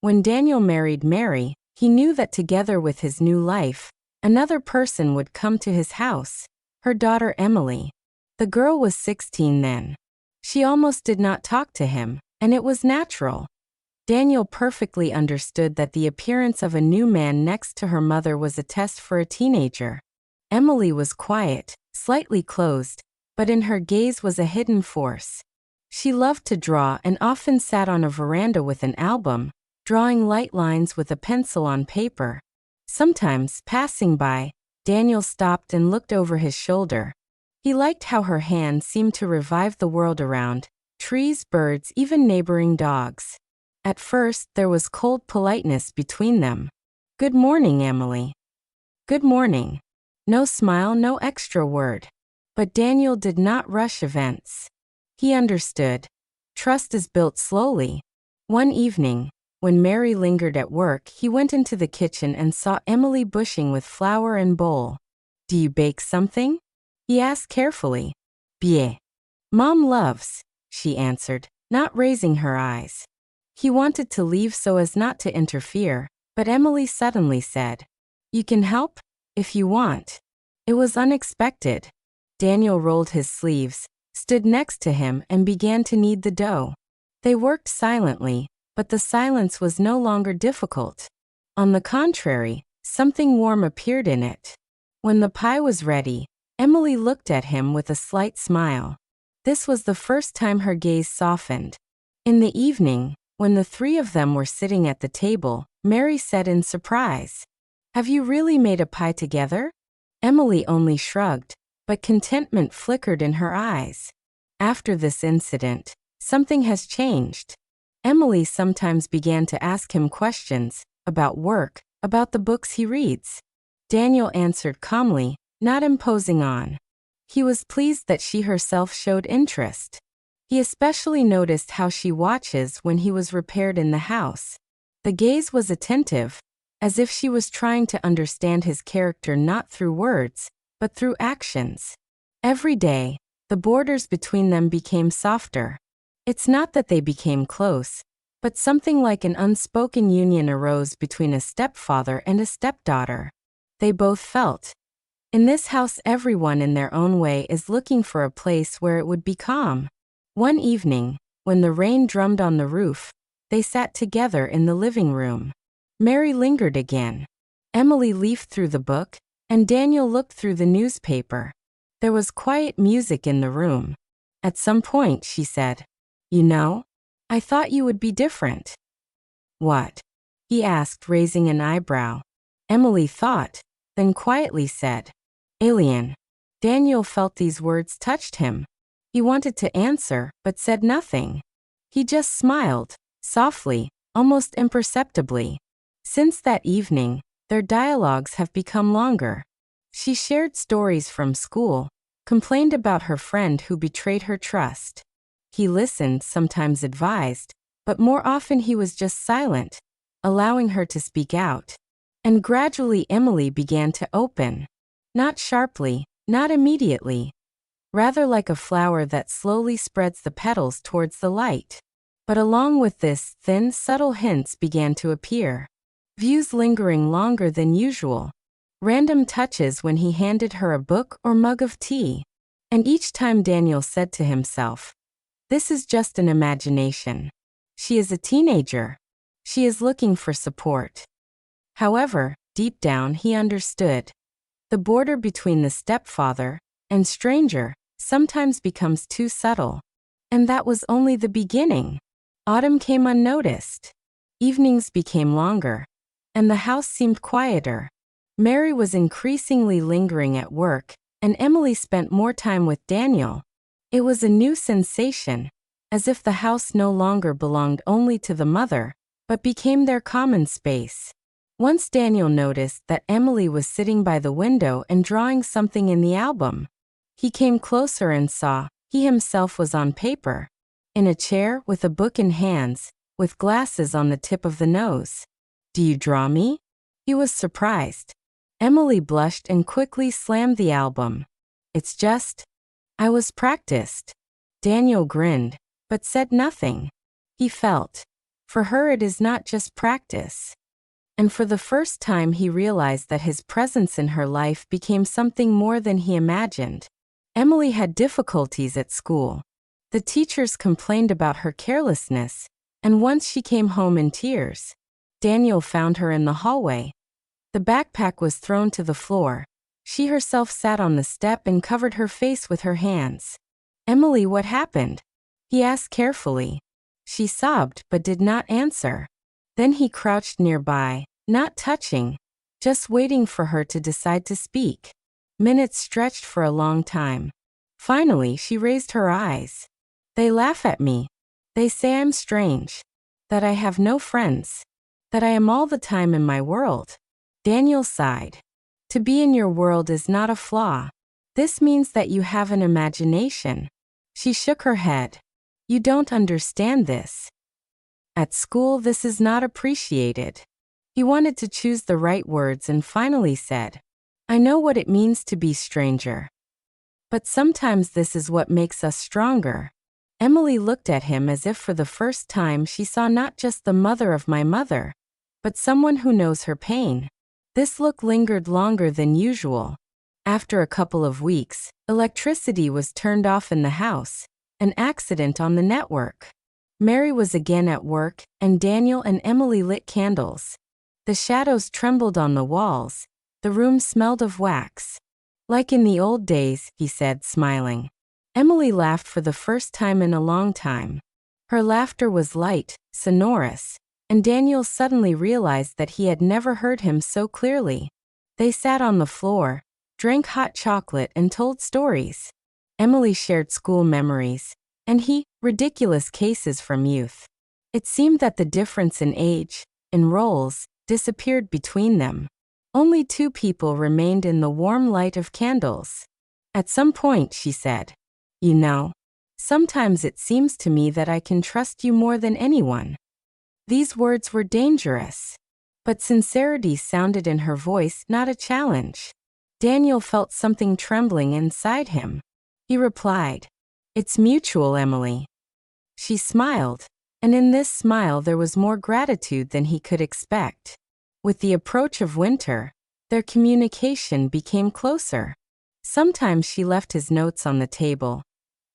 When Daniel married Mary, he knew that together with his new life, another person would come to his house, her daughter Emily. The girl was 16 then. She almost did not talk to him, and it was natural. Daniel perfectly understood that the appearance of a new man next to her mother was a test for a teenager. Emily was quiet, slightly closed, but in her gaze was a hidden force. She loved to draw and often sat on a veranda with an album, drawing light lines with a pencil on paper. Sometimes, passing by, Daniel stopped and looked over his shoulder. He liked how her hand seemed to revive the world around, trees, birds, even neighboring dogs. At first, there was cold politeness between them. "Good morning, Emily." "Good morning." No smile, no extra word. But Daniel did not rush events. He understood. Trust is built slowly. One evening, when Mary lingered at work, he went into the kitchen and saw Emily bushing with flour and bowl. "Do you bake something?" he asked carefully. "Bien. Mom loves," she answered, not raising her eyes. He wanted to leave so as not to interfere, but Emily suddenly said, "You can help, if you want." It was unexpected. Daniel rolled his sleeves, stood next to him and began to knead the dough. They worked silently, but the silence was no longer difficult. On the contrary, something warm appeared in it. When the pie was ready, Emily looked at him with a slight smile. This was the first time her gaze softened. In the evening, when the three of them were sitting at the table, Mary said in surprise, "Have you really made a pie together?" Emily only shrugged, but contentment flickered in her eyes. After this incident, something has changed. Emily sometimes began to ask him questions about work, about the books he reads. Daniel answered calmly, not imposing on. He was pleased that she herself showed interest. He especially noticed how she watches when he was repaired in the house. The gaze was attentive, as if she was trying to understand his character not through words, but through actions. Every day, the borders between them became softer. It's not that they became close, but something like an unspoken union arose between a stepfather and a stepdaughter. They both felt. In this house, everyone in their own way is looking for a place where it would be calm. One evening, when the rain drummed on the roof, they sat together in the living room. Mary lingered again. Emily leafed through the book, and Daniel looked through the newspaper. There was quiet music in the room. At some point, she said, "You know, I thought you would be different." "What?" he asked, raising an eyebrow. Emily thought, then quietly said, "Alien." Daniel felt these words touched him. He wanted to answer, but said nothing. He just smiled, softly, almost imperceptibly. Since that evening, their dialogues have become longer. She shared stories from school, complained about her friend who betrayed her trust. He listened, sometimes advised, but more often he was just silent, allowing her to speak out. And gradually Emily began to open. Not sharply, not immediately. Rather like a flower that slowly spreads the petals towards the light. But along with this, thin, subtle hints began to appear. Views lingering longer than usual. Random touches when he handed her a book or mug of tea. And each time Daniel said to himself, "This is just an imagination. She is a teenager. She is looking for support." However, deep down he understood. The border between the stepfather and stranger sometimes becomes too subtle. And that was only the beginning. Autumn came unnoticed. Evenings became longer, and the house seemed quieter. Mary was increasingly lingering at work, and Emily spent more time with Daniel. It was a new sensation, as if the house no longer belonged only to the mother, but became their common space. Once Daniel noticed that Emily was sitting by the window and drawing something in the album. He came closer and saw he himself was on paper, in a chair with a book in hands, with glasses on the tip of the nose. "Do you draw me?" He was surprised. Emily blushed and quickly slammed the album. "It's just, I was practiced." Daniel grinned, but said nothing. He felt. For her, it is not just practice. And for the first time, he realized that his presence in her life became something more than he imagined. Emily had difficulties at school. The teachers complained about her carelessness, and once she came home in tears. Daniel found her in the hallway. The backpack was thrown to the floor. She herself sat on the step and covered her face with her hands. "Emily, what happened?" he asked carefully. She sobbed but did not answer. Then he crouched nearby, not touching, just waiting for her to decide to speak. Minutes stretched for a long time. Finally, she raised her eyes. "They laugh at me. They say I'm strange, that I have no friends, that I am all the time in my world." Daniel sighed. "To be in your world is not a flaw. This means that you have an imagination." She shook her head. "You don't understand this. At school, this is not appreciated." He wanted to choose the right words and finally said, "I know what it means to be stranger. But sometimes this is what makes us stronger." Emily looked at him as if for the first time she saw not just the mother of my mother, but someone who knows her pain. This look lingered longer than usual. After a couple of weeks, electricity was turned off in the house, an accident on the network. Mary was again at work, and Daniel and Emily lit candles. The shadows trembled on the walls. The room smelled of wax. "Like in the old days," he said, smiling. Emily laughed for the first time in a long time. Her laughter was light, sonorous, and Daniel suddenly realized that he had never heard him so clearly. They sat on the floor, drank hot chocolate, and told stories. Emily shared school memories, and he, ridiculous cases from youth. It seemed that the difference in age, in roles, disappeared between them. Only two people remained in the warm light of candles. "At some point," she said, "you know, sometimes it seems to me that I can trust you more than anyone." These words were dangerous. But sincerity sounded in her voice, not a challenge. Daniel felt something trembling inside him. He replied, "It's mutual, Emily." She smiled, and in this smile there was more gratitude than he could expect. With the approach of winter, their communication became closer. Sometimes she left his notes on the table.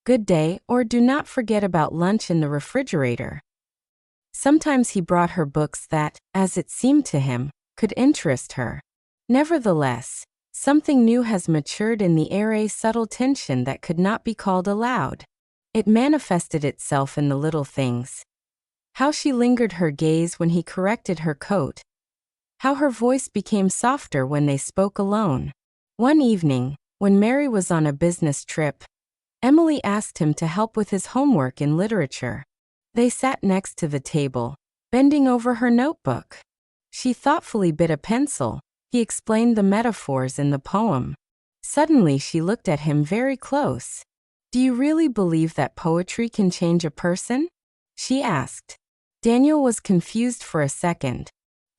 "Good day," or "Do not forget about lunch in the refrigerator." Sometimes he brought her books that, as it seemed to him, could interest her. Nevertheless, something new has matured in the air, a subtle tension that could not be called aloud. It manifested itself in the little things. How she lingered her gaze when he corrected her coat. How her voice became softer when they spoke alone. One evening, when Mary was on a business trip, Emily asked him to help with his homework in literature. They sat next to the table, bending over her notebook. She thoughtfully bit a pencil. He explained the metaphors in the poem. Suddenly she looked at him very close. "Do you really believe that poetry can change a person?" she asked. Daniel was confused for a second.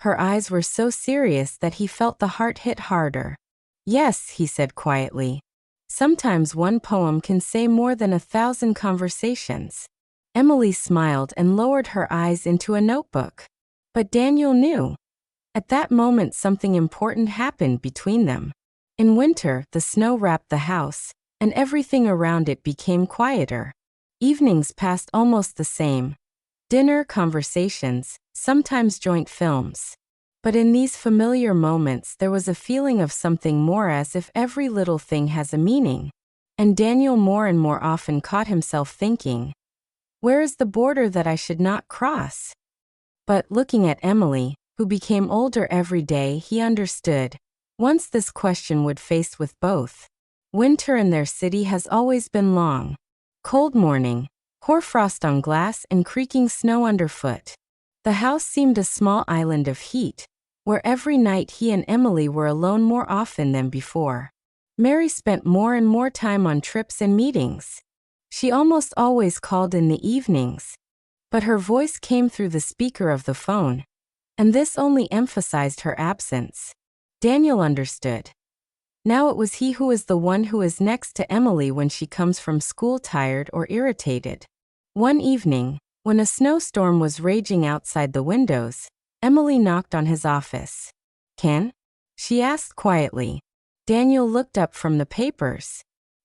Her eyes were so serious that he felt the heart hit harder. "Yes," he said quietly. "Sometimes one poem can say more than 1,000 conversations." Emily smiled and lowered her eyes into a notebook. But Daniel knew. At that moment something important happened between them. In winter, the snow wrapped the house, and everything around it became quieter. Evenings passed almost the same. Dinner, conversations, sometimes joint films. But in these familiar moments there was a feeling of something more, as if every little thing has a meaning. And Daniel more and more often caught himself thinking, where is the border that I should not cross? But looking at Emily, who became older every day, he understood. Once this question would face with both. Winter in their city has always been long. Cold morning, hoarfrost on glass and creaking snow underfoot. The house seemed a small island of heat, where every night he and Emily were alone more often than before. Mary spent more and more time on trips and meetings. She almost always called in the evenings, but her voice came through the speaker of the phone, and this only emphasized her absence. Daniel understood. Now it was he who is the one who is next to Emily when she comes from school tired or irritated. One evening, When a snowstorm was raging outside the windows, Emily knocked on his office. "Ken?" she asked quietly. Daniel looked up from the papers.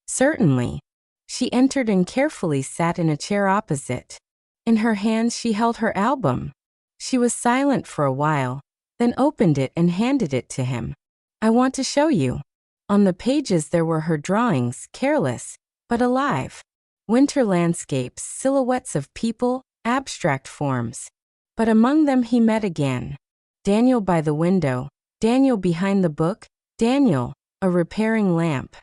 "Certainly." She entered and carefully sat in a chair opposite. In her hands she held her album. She was silent for a while, then opened it and handed it to him. "I want to show you." On the pages there were her drawings, careless, but alive. Winter landscapes, silhouettes of people, abstract forms. But among them he met again. Daniel by the window, Daniel behind the book, Daniel, a repairing lamp.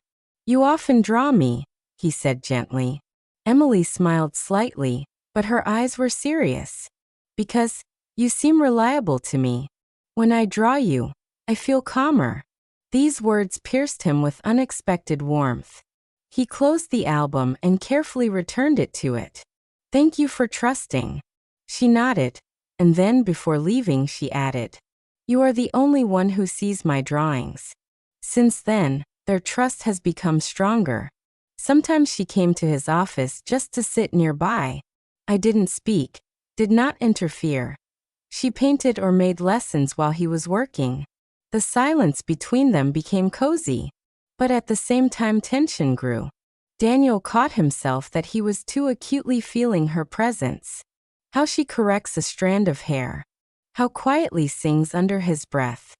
"You often draw me," he said gently. Emily smiled slightly, but her eyes were serious. "Because you seem reliable to me. When I draw you, I feel calmer." These words pierced him with unexpected warmth. He closed the album and carefully returned it to it. "Thank you for trusting." She nodded, and then before leaving she added, "You are the only one who sees my drawings." Since then, their trust has become stronger. Sometimes she came to his office just to sit nearby. I didn't speak, did not interfere. She painted or made lessons while he was working. The silence between them became cozy. But at the same time tension grew. Daniel caught himself that he was too acutely feeling her presence. How she corrects a strand of hair. How quietly sings under his breath.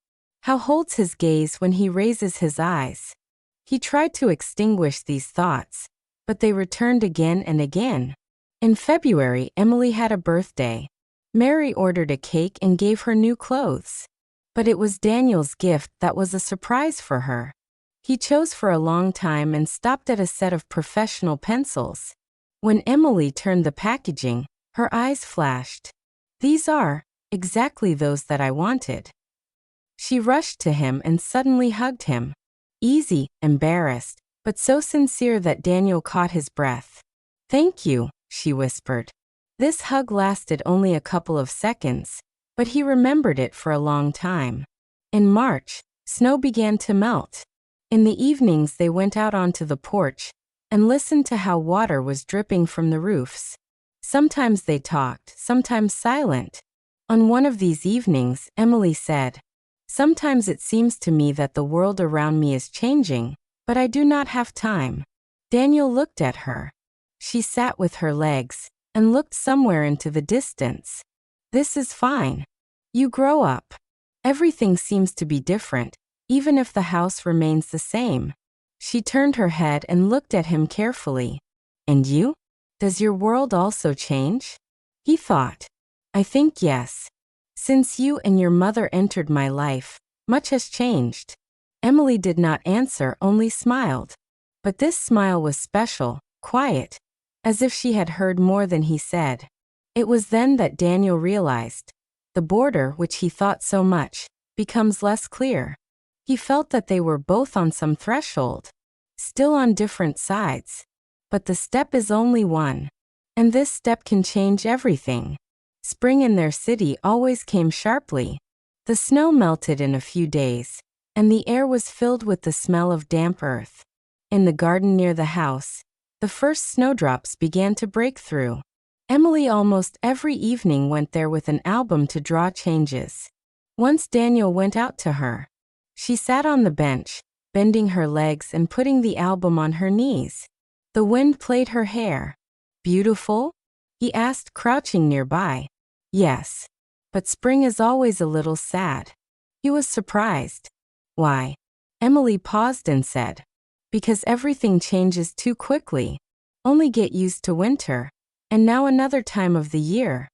How holds his gaze when he raises his eyes. He tried to extinguish these thoughts, but they returned again and again. In February, Emily had a birthday. Mary ordered a cake and gave her new clothes. But it was Daniel's gift that was a surprise for her. He chose for a long time and stopped at a set of professional pencils. When Emily turned the packaging, her eyes flashed. "These are exactly those that I wanted." She rushed to him and suddenly hugged him. Easy, embarrassed, but so sincere that Daniel caught his breath. "Thank you," she whispered. This hug lasted only a couple of seconds, but he remembered it for a long time. In March, snow began to melt. In the evenings they went out onto the porch and listened to how water was dripping from the roofs. Sometimes they talked, sometimes silent. On one of these evenings, Emily said, "Sometimes it seems to me that the world around me is changing, but I do not have time." Daniel looked at her. She sat with her legs and looked somewhere into the distance. "This is fine. You grow up. Everything seems to be different, even if the house remains the same." She turned her head and looked at him carefully. "And you? Does your world also change?" He thought. "I think yes. Since you and your mother entered my life, much has changed." Emily did not answer, only smiled. But this smile was special, quiet, as if she had heard more than he said. It was then that Daniel realized. The border, which he thought so much, becomes less clear. He felt that they were both on some threshold, still on different sides. But the step is only one. And this step can change everything. Spring in their city always came sharply. The snow melted in a few days, and the air was filled with the smell of damp earth. In the garden near the house, the first snowdrops began to break through. Emily almost every evening went there with an album to draw changes. Once Daniel went out to her. She sat on the bench, bending her legs and putting the album on her knees. The wind played her hair. "Beautiful?" he asked, crouching nearby. "Yes. But spring is always a little sad." He was surprised. "Why?" Emily paused and said, "Because everything changes too quickly. Only get used to winter. And now another time of the year.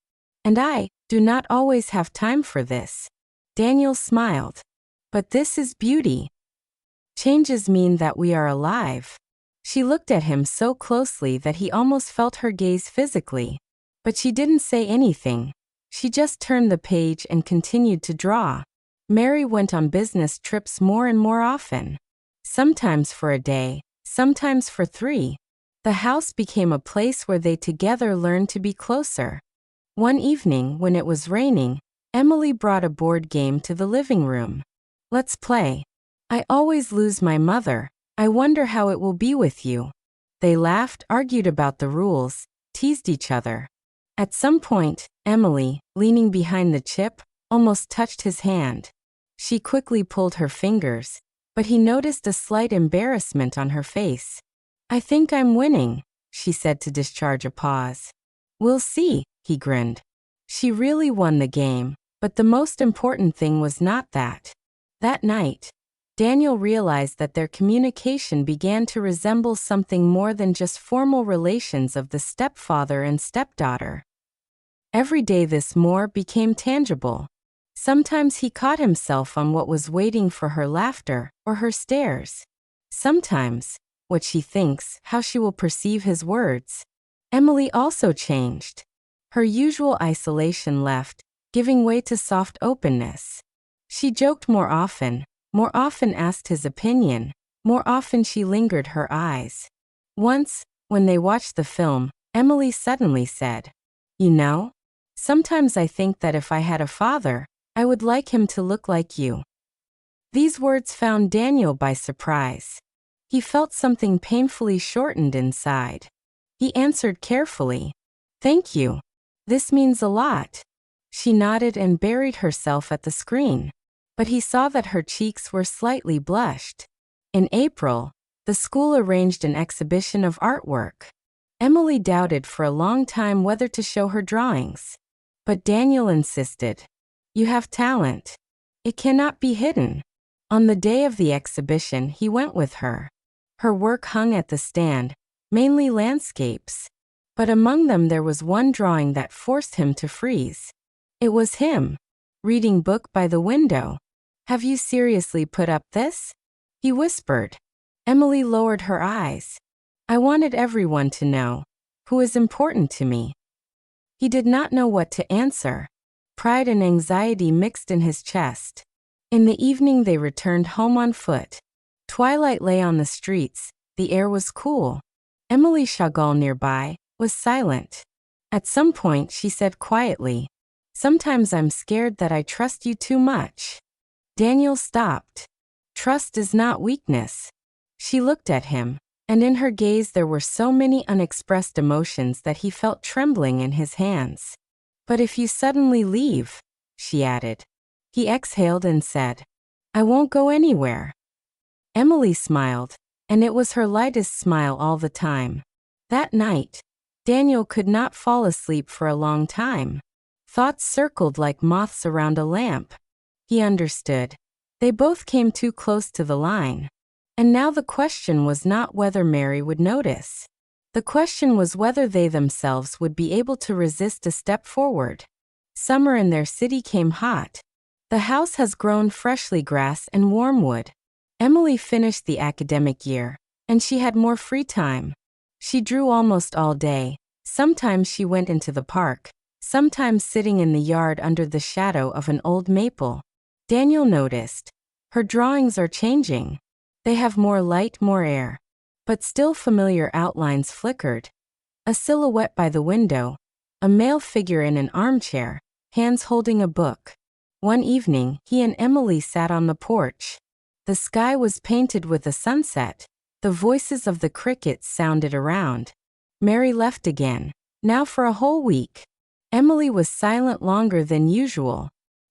And I do not always have time for this." Daniel smiled. "But this is beauty. Changes mean that we are alive." She looked at him so closely that he almost felt her gaze physically. But she didn't say anything. She just turned the page and continued to draw. Mary went on business trips more and more often. Sometimes for a day, sometimes for 3. The house became a place where they together learned to be closer. One evening, when it was raining, Emily brought a board game to the living room. "Let's play. I always lose my mother. I wonder how it will be with you." They laughed, argued about the rules, teased each other. At some point, Emily, leaning behind the chip, almost touched his hand. She quickly pulled her fingers, but he noticed a slight embarrassment on her face. "I think I'm winning," she said to discharge a pause. "We'll see," he grinned. She really won the game, but the most important thing was not that. That night, Daniel realized that their communication began to resemble something more than just formal relations of the stepfather and stepdaughter. Every day this more became tangible. Sometimes he caught himself on what was waiting for her laughter or her stares. Sometimes, what she thinks, how she will perceive his words. Emily also changed. Her usual isolation left, giving way to soft openness. She joked more often asked his opinion, more often she lingered her eyes. Once, when they watched the film, Emily suddenly said, "You know, sometimes I think that if I had a father, I would like him to look like you." These words found Daniel by surprise. He felt something painfully shortened inside. He answered carefully, "Thank you. This means a lot." She nodded and buried herself at the screen, but he saw that her cheeks were slightly blushed. In April, the school arranged an exhibition of artwork. Emily doubted for a long time whether to show her drawings. But Daniel insisted, "You have talent. It cannot be hidden." On the day of the exhibition, he went with her. Her work hung at the stand, mainly landscapes. But among them there was one drawing that forced him to freeze. It was him, reading book by the window. "Have you seriously put up this?" he whispered. Emily lowered her eyes. "I wanted everyone to know who is important to me." He did not know what to answer. Pride and anxiety mixed in his chest. In the evening they returned home on foot. Twilight lay on the streets, the air was cool. Emily Chagall nearby was silent. At some point she said quietly, "Sometimes I'm scared that I trust you too much." Daniel stopped. Trust is not weakness. She looked at him, and in her gaze there were so many unexpressed emotions that he felt trembling in his hands. "But if you suddenly leave," she added. He exhaled and said, "I won't go anywhere." Emily smiled, and it was her lightest smile all the time. That night, Daniel could not fall asleep for a long time. Thoughts circled like moths around a lamp. He understood. They both came too close to the line. And now the question was not whether Mary would notice. The question was whether they themselves would be able to resist a step forward. Summer in their city came hot. The house has grown freshly grass and warm wood. Emily finished the academic year, and she had more free time. She drew almost all day. Sometimes she went into the park, sometimes sitting in the yard under the shadow of an old maple. Daniel noticed. Her drawings are changing. They have more light, more air. But still familiar outlines flickered. A silhouette by the window. A male figure in an armchair, hands holding a book. One evening, he and Emily sat on the porch. The sky was painted with a sunset. The voices of the crickets sounded around. Mary left again, now for a whole week. Emily was silent longer than usual.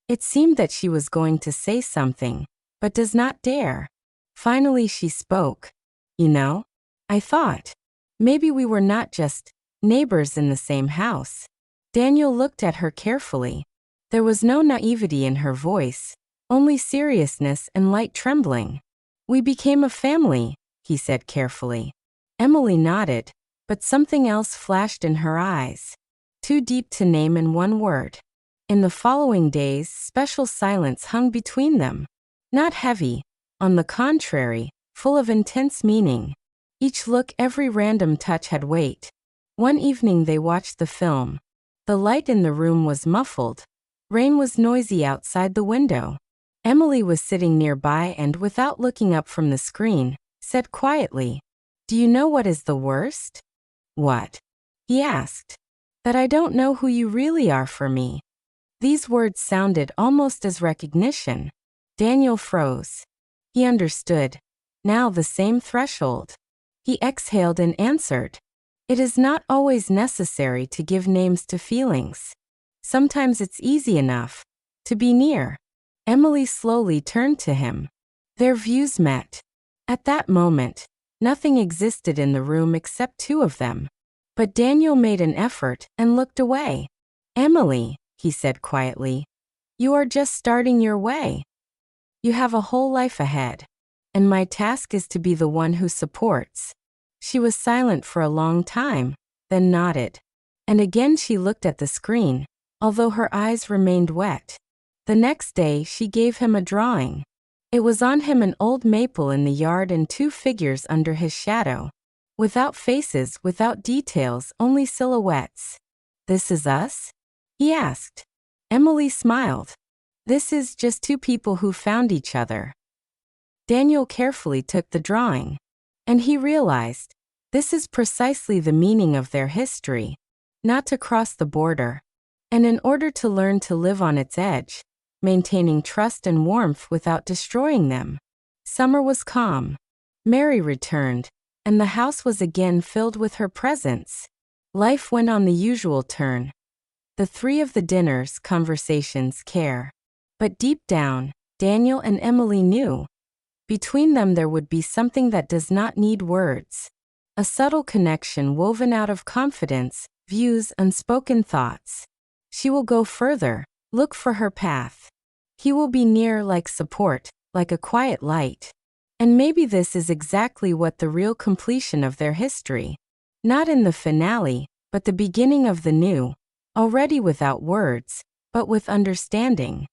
It seemed that she was going to say something, but does not dare. Finally she spoke. "You know, I thought, maybe we were not just neighbors in the same house." Daniel looked at her carefully. There was no naivety in her voice, only seriousness and light trembling. "We became a family," he said carefully. Emily nodded, but something else flashed in her eyes. Too deep to name in one word. In the following days, special silence hung between them. Not heavy, on the contrary, full of intense meaning. Each look, every random touch had weight. One evening they watched the film. The light in the room was muffled. Rain was noisy outside the window. Emily was sitting nearby and, without looking up from the screen, said quietly, "Do you know what is the worst?" "What?" he asked. "That I don't know who you really are for me." These words sounded almost as recognition. Daniel froze. He understood. Now the same threshold. He exhaled and answered, It is not always necessary to give names to feelings. Sometimes it's easy enough to be near. Emily slowly turned to him. Their views met. At that moment, nothing existed in the room except two of them. But Daniel made an effort and looked away. Emily, he said quietly, you are just starting your way. You have a whole life ahead. And my task is to be the one who supports. She was silent for a long time, then nodded. And again she looked at the screen, although her eyes remained wet. The next day she gave him a drawing. It was on him an old maple in the yard and two figures under his shadow. Without faces, without details, only silhouettes. This is us? He asked. Emily smiled. This is just two people who found each other. Daniel carefully took the drawing. And he realized, this is precisely the meaning of their history. Not to cross the border. And in order to learn to live on its edge, maintaining trust and warmth without destroying them. Summer was calm. Mary returned, and the house was again filled with her presence. Life went on the usual turn. The three of the dinners, conversations, care. But deep down, Daniel and Emily knew. Between them there would be something that does not need words. A subtle connection woven out of confidence, views, unspoken thoughts. She will go further, look for her path. He will be near like support, like a quiet light. And maybe this is exactly what the real completion of their history. Not in the finale, but the beginning of the new, already without words, but with understanding.